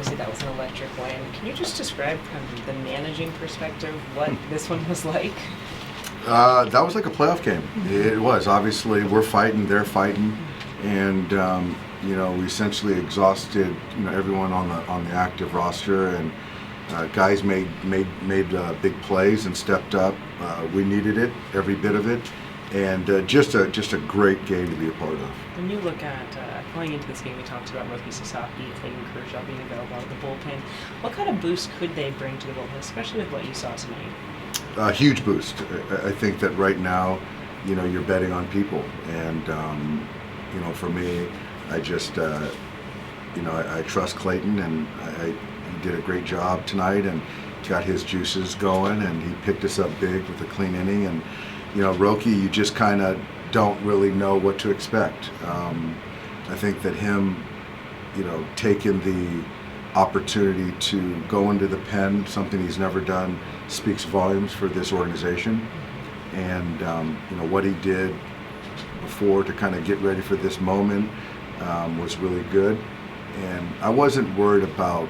obviously that was an electric win. Can you just describe from the managing perspective what this one was like? That was like a playoff game. It was. Obviously, we're fighting, they're fighting, and we essentially exhausted everyone on the active roster, and guys made big plays and stepped up. We needed it, every bit of it, and just a great game to be a part of. When you look at going into this game, we talked about Roki Sasaki, Clayton, Kershaw being available out of the bullpen. What kind of boost could they bring to the bullpen, especially with what you saw tonight? A huge boost. I think that right now, you're betting on people, and for me, I just I trust Clayton, and he did a great job tonight and got his juices going, and he picked us up big with a clean inning. And Roki, you just kind of don't really know what to expect. I think that him, taking the opportunity to go into the pen, something he's never done, speaks volumes for this organization. And what he did before to kind of get ready for this moment was really good. And I wasn't worried about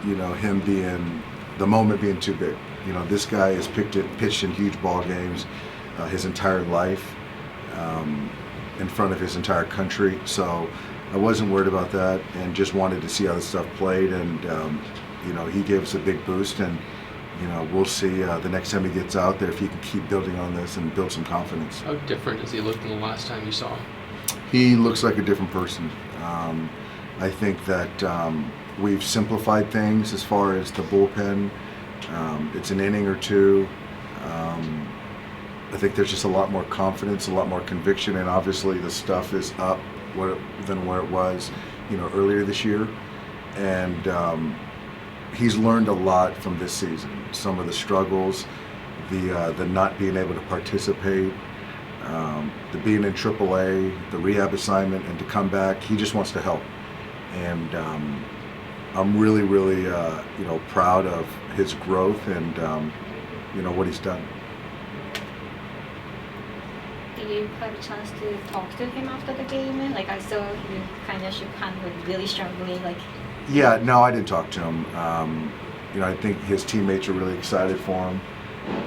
him being the moment being too big. This guy has pitched in huge ball games his entire life, in front of his entire country. So I wasn't worried about that, and just wanted to see how this stuff played. And he gave us a big boost, and we'll see the next time he gets out there if he can keep building on this and build some confidence. How different does he look than the last time you saw him? He looks like a different person. I think that we've simplified things as far as the bullpen. It's an inning or two. I think there's just a lot more confidence, a lot more conviction, and obviously the stuff is up than where it was, earlier this year. And he's learned a lot from this season. Some of the struggles, the not being able to participate, the being in AAA, the rehab assignment, and to come back. He just wants to help. And I'm really, really, proud of his growth and, what he's done. Did you have a chance to talk to him after the game? Like, I saw you kind of shook hands with really strongly, like. Yeah, no, I didn't talk to him. I think his teammates are really excited for him,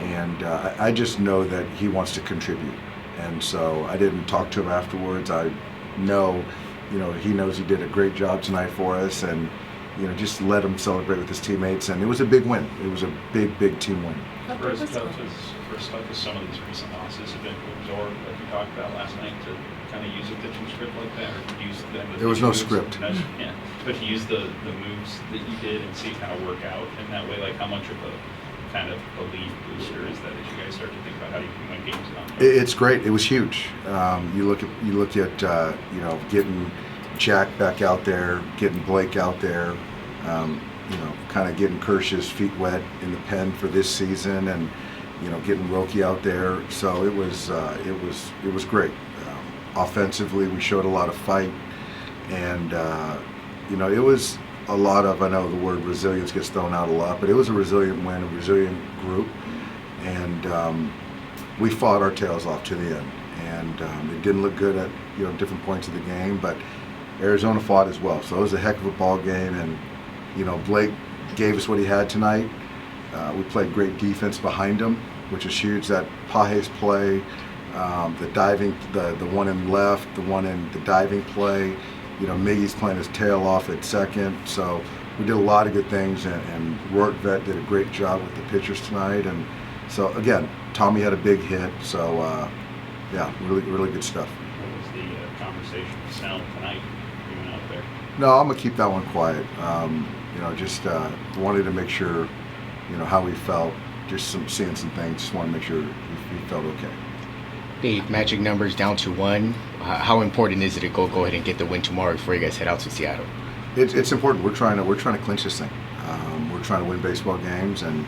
and I just know that he wants to contribute. And so I didn't talk to him afterwards. I know, he knows he did a great job tonight for us, and just let him celebrate with his teammates. And it was a big win. It was a big, big team win. For his coaches, some of these recent losses have been to absorb, like you talked about last night, to kind of use a pitching script like that, or use them. There was no script. Yeah, but to use the moves that you did and see it kind of work out in that way, like how much of a kind of a lead booster is that as you guys start to think about how you can win games on? It's great. It was huge. You look at getting Jack back out there, getting Blake out there, kind of getting Kershaw's feet wet in the pen for this season, and getting Roki out there. So it was great. Offensively, we showed a lot of fight, and it was a lot of, I know the word resilience gets thrown out a lot, but it was a resilient win, a resilient group, and we fought our tails off to the end. And it didn't look good at different points of the game, but Arizona fought as well. So it was a heck of a ball game, and Blake gave us what he had tonight. We played great defense behind him, which is huge. That Page's play, the diving, the one in left, the one in the diving play. Miggy's playing his tail off at second. So we did a lot of good things, and Rortvet did a great job with the pitchers tonight. And so again, Tommy had a big hit. So really, really good stuff. What was the conversation sound tonight? You went out there. No, I'm gonna keep that one quiet. Just wanted to make sure, how he felt. Just seeing some things. Just want to make sure he felt okay. Dave, magic numbers down to 1. How important is it to go ahead and get the win tomorrow before you guys head out to Seattle? It's important. We're trying to clinch this thing. We're trying to win baseball games, and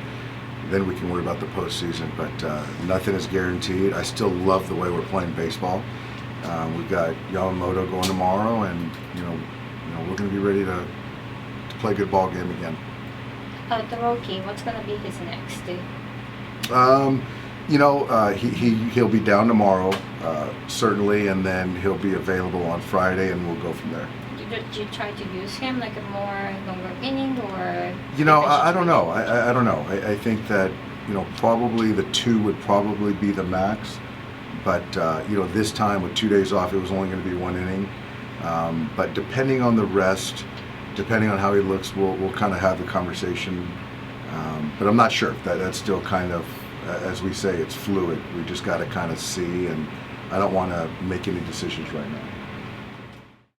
then we can worry about the postseason. But nothing is guaranteed. I still love the way we're playing baseball. We've got Yamamoto going tomorrow, and we're going to be ready to play a good ball game again. The Roki, what's going to be his next? He'll be down tomorrow, certainly, and then he'll be available on Friday, and we'll go from there. Did you try to use him like a more longer inning or? You know, I don't know. I don't know. I think that, you know, probably the 2 would probably be the max. But, you know, this time with 2 days off, it was only going to be 1 inning. But depending on the rest, depending on how he looks, we'll kind of have the conversation. But I'm not sure. That's still kind of, as we say, it's fluid. We just got to kind of see, and I don't want to make any decisions right now.